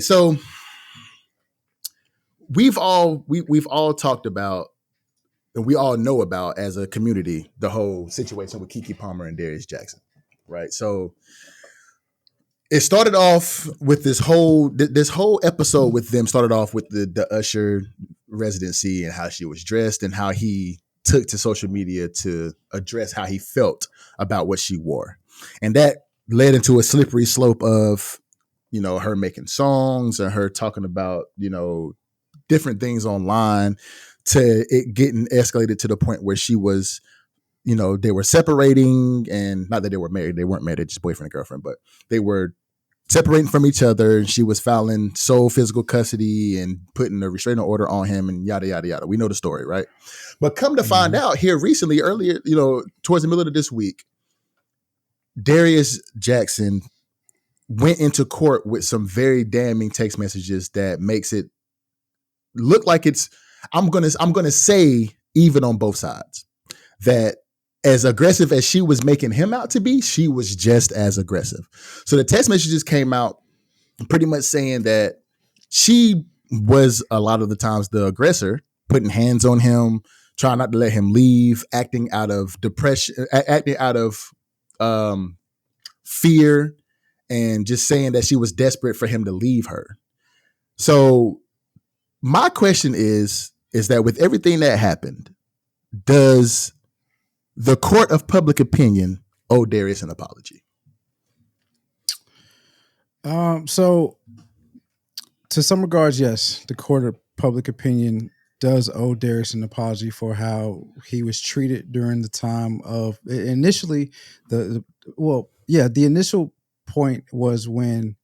So we've all talked about, and we all know about as a community, the whole situation with Keke Palmer and Darius Jackson, right? So it started off with this whole episode with them started off with the Usher residency and how she was dressed and how he took to social media to address how he felt about what she wore. And that led into a slippery slope of, her making songs and her talking about, different things online, to it getting escalated to the point where she was, they were separating, and not that they were married. They weren't married, just boyfriend and girlfriend, but they were separating from each other. She was filing sole physical custody and putting a restraining order on him and yada, yada, yada. We know the story, right? But come to find out here recently, earlier, towards the middle of this week, Darius Jackson went into court with some very damning text messages that makes it look like it's, I'm gonna say, even on both sides, that as aggressive as she was making him out to be, she was just as aggressive. So the text messages came out pretty much saying that she was a lot of the times the aggressor, putting hands on him, trying not to let him leave, acting out of depression, acting out of fear, and just saying that she was desperate for him to leave her. So my question is that with everything that happened, does the court of public opinion owe Darius an apology? So to some regards, yes, the court of public opinion does owe Darius an apology for how he was treated during the time of initially the initial point was when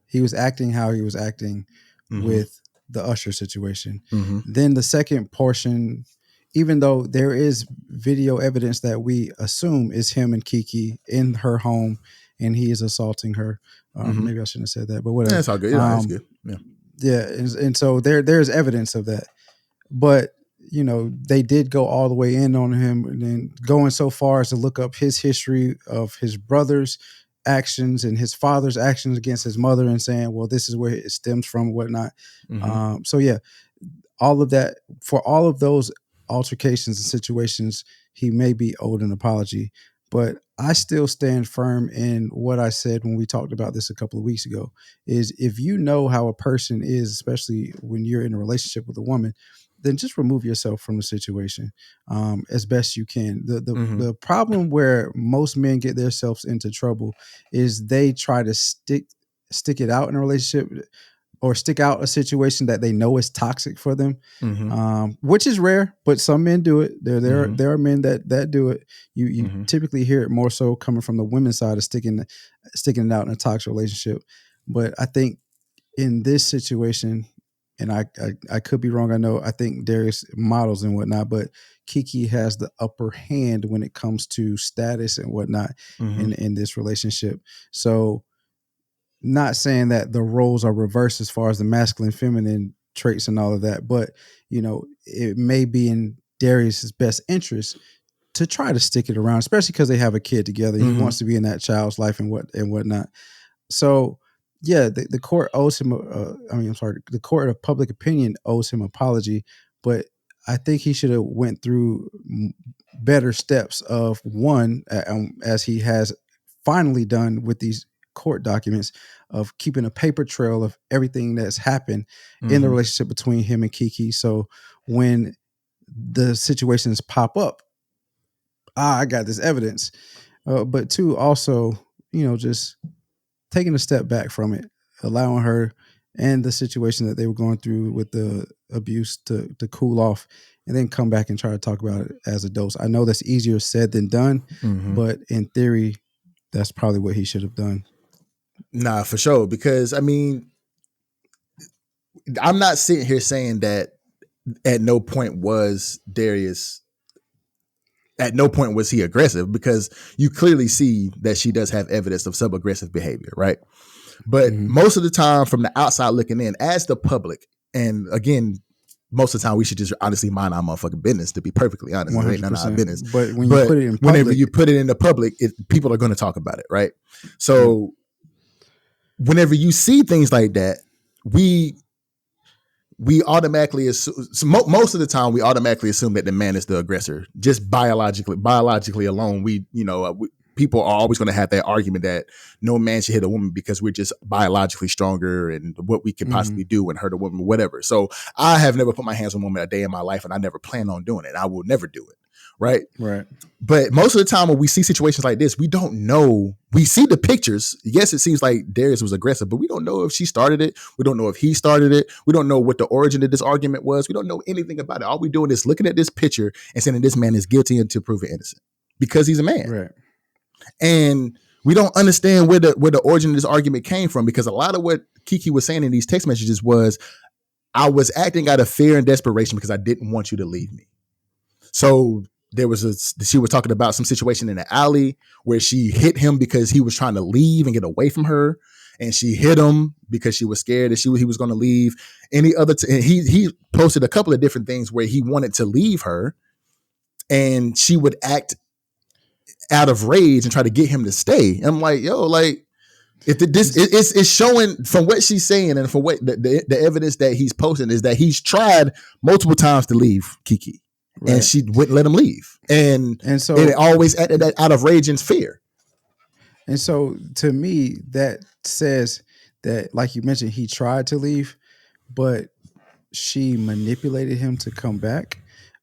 he was acting how he was acting with the Usher situation. Then the second portion, even though there is video evidence that we assume is him and Keke in her home and he is assaulting her. Maybe I shouldn't have said that, but whatever. Yeah, it's all good. It's good. Yeah. And so there's evidence of that. But, they did go all the way in on him, and then going so far as to look up his history of his brother's actions and his father's actions against his mother and saying, well, this is where it stems from, whatnot. So yeah, all of that, for all of those altercations and situations, he may be owed an apology. But I still stand firm in what I said when we talked about this a couple of weeks ago, is if you know how a person is, especially when you're in a relationship with a woman, then just remove yourself from the situation as best you can. The problem where most men get themselves into trouble is they try to stick it out in a relationship or stick out a situation that they know is toxic for them, which is rare, but some men do it. There are men that do it. You typically hear it more so coming from the women's side of sticking it out in a toxic relationship. But I think in this situation, and I could be wrong. I think Darius models and whatnot, but Keke has the upper hand when it comes to status and whatnot in this relationship. So not saying that the roles are reversed as far as the masculine, feminine traits and all of that, but it may be in Darius's best interest to try to stick it around, especially because they have a kid together. He wants to be in that child's life and whatnot. So yeah, the court owes him. The court of public opinion owes him apology, but I think he should have went through better steps of one, as he has finally done with these court documents, of keeping a paper trail of everything that's happened in the relationship between him and Keke. So when the situations pop up, I got this evidence. But two, also, just taking a step back from it, allowing her and the situation that they were going through with the abuse to cool off, and then come back and try to talk about it as adults. I know that's easier said than done, but in theory, that's probably what he should have done. Nah, for sure. Because I'm not sitting here saying that at no point was Darius, at no point was he aggressive, because you clearly see that she does have evidence of some aggressive behavior, right? But most of the time, from the outside looking in, as the public, and again, most of the time we should just honestly mind our motherfucking business, to be perfectly honest. It ain't none of our business. But when you put it in public, whenever you put it in the public, people are going to talk about it, right? So whenever you see things like that, we automatically assume, most of the time we automatically assume that the man is the aggressor, just biologically alone. People are always going to have that argument that no man should hit a woman because we're just biologically stronger and what we can possibly do and hurt a woman, whatever. So I have never put my hands on a woman a day in my life, and I never plan on doing it. I will never do it. Right. But most of the time when we see situations like this, we don't know. We see the pictures. Yes, it seems like Darius was aggressive, but we don't know if she started it. We don't know if he started it. We don't know what the origin of this argument was. We don't know anything about it. All we're doing is looking at this picture and saying that this man is guilty until proven innocent because he's a man. Right. And we don't understand where the origin of this argument came from, because a lot of what Keke was saying in these text messages was, I was acting out of fear and desperation because I didn't want you to leave me. So she was talking about some situation in the alley where she hit him because he was trying to leave and get away from her. And she hit him because she was scared that he was going to leave. And he posted a couple of different things where he wanted to leave her, and she would act out of rage and try to get him to stay. And I'm like, yo, like, if it's showing from what she's saying and from what the evidence that he's posting is that he's tried multiple times to leave Keke. Right. And she wouldn't let him leave. And so it always acted out of rage and fear. And so to me, that says that, like you mentioned, he tried to leave, but she manipulated him to come back.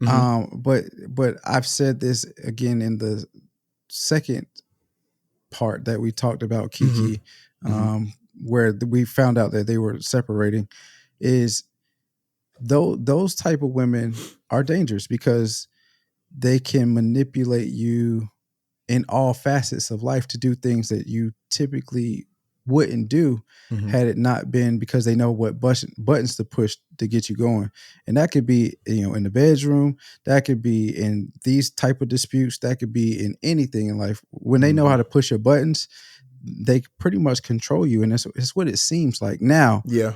But I've said this again in the second part that we talked about Keke, where we found out that they were separating, is those type of women are dangerous because they can manipulate you in all facets of life to do things that you typically wouldn't do had it not been because they know what buttons to push to get you going. And that could be, in the bedroom, that could be in these type of disputes, that could be in anything in life. When they know how to push your buttons, they pretty much control you. And that's what it seems like now. Yeah.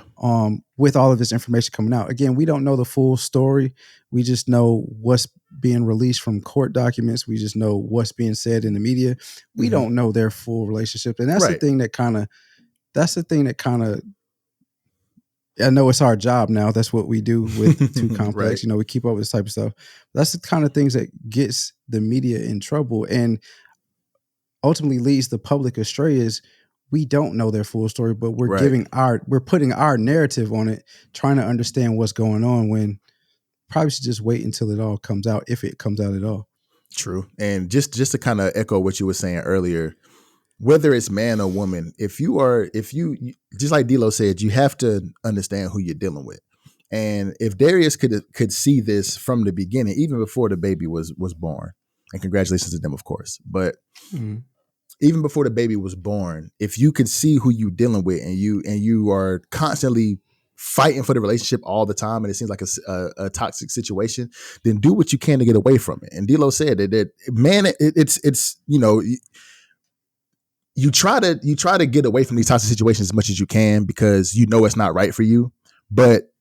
With all of this information coming out. Again, we don't know the full story. We just know what's being released from court documents. We just know what's being said in the media. We don't know their full relationship. And that's the thing that kind of, I know it's our job now. That's what we do with Too Complex. We keep up with this type of stuff. That's the kind of things that gets the media in trouble and ultimately leads the public astray. Is we don't know their full story, but we're we're putting our narrative on it, trying to understand what's going on, when probably should just wait until it all comes out, if it comes out at all. True. And just to kind of echo what you were saying earlier, whether it's man or woman, if you just like D-Lo said, you have to understand who you're dealing with. And if Darius could see this from the beginning, even before the baby was born, and congratulations to them, of course, but even before the baby was born, if you could see who you dealing with, and you are constantly fighting for the relationship all the time, and it seems like a toxic situation, then do what you can to get away from it. And D-Lo said that man, it's you try to get away from these toxic situations as much as you can because you know it's not right for you, but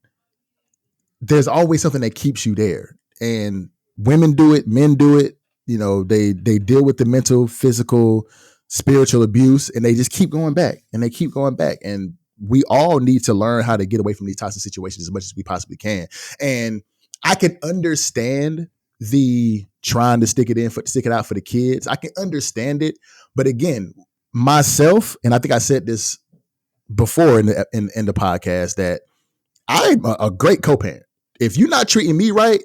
there's always something that keeps you there. And women do it, men do it. They deal with the mental, physical, spiritual abuse, and they just keep going back and they keep going back. And we all need to learn how to get away from these toxic situations as much as we possibly can. And I can understand the trying to stick it out for the kids. I can understand it. But again, myself, and I think I said this before in the podcast, that I'm a great co-parent. If you're not treating me right,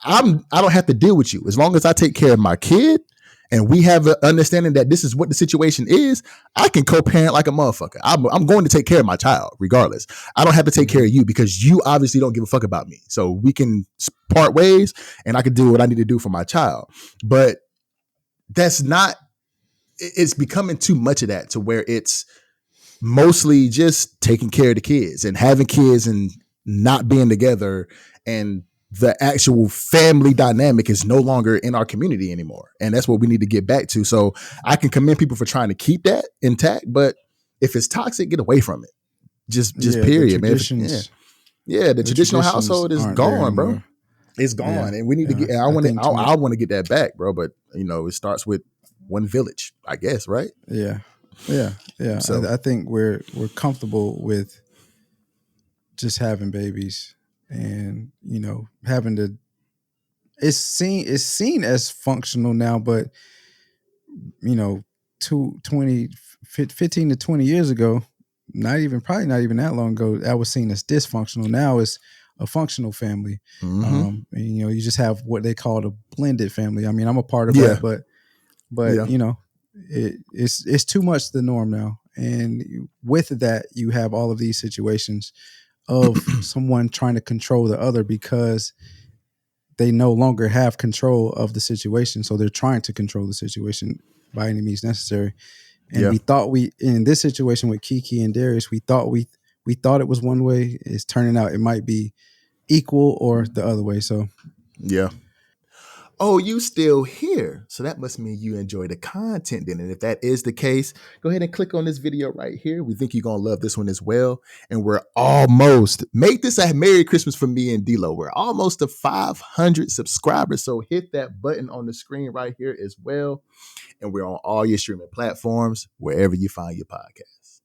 I don't have to deal with you. As long as I take care of my kid and we have an understanding that this is what the situation is, I can co-parent like a motherfucker. I'm going to take care of my child regardless. I don't have to take care of you because you obviously don't give a fuck about me. So we can part ways and I can do what I need to do for my child. But it's becoming too much of that to where it's mostly just taking care of the kids and having kids and not being together, and the actual family dynamic is no longer in our community anymore. And that's what we need to get back to. So I can commend people for trying to keep that intact, but if it's toxic, get away from it. Just period, man. The traditional household is gone, bro. It's gone. And we need to get, I want to get that back, bro. But it starts with one village, I guess. Right. Yeah. So I think we're comfortable with just having babies and, you know, having to, it's seen as functional now, but you know, 15 to 20 years ago, probably not even that long ago, that was seen as dysfunctional. Now it's a functional family. And, you know, you just have what they call a blended family. I mean, I'm a part of Yeah. that, but Yeah. you know, it's too much the norm now. And with that, you have all of these situations of someone trying to control the other because they no longer have control of the situation. So they're trying to control the situation by any means necessary. And Yeah. we thought in this situation with Keke and Darius, we thought it was one way. It's turning out it might be equal or the other way. So Yeah. Oh, you still here. So that must mean you enjoy the content then. And if that is the case, go ahead and click on this video right here. We think you're going to love this one as well. And we're almost, make this a Merry Christmas for me and D-Lo. We're almost to 500 subscribers. So hit that button on the screen right here as well. And we're on all your streaming platforms, wherever you find your podcast.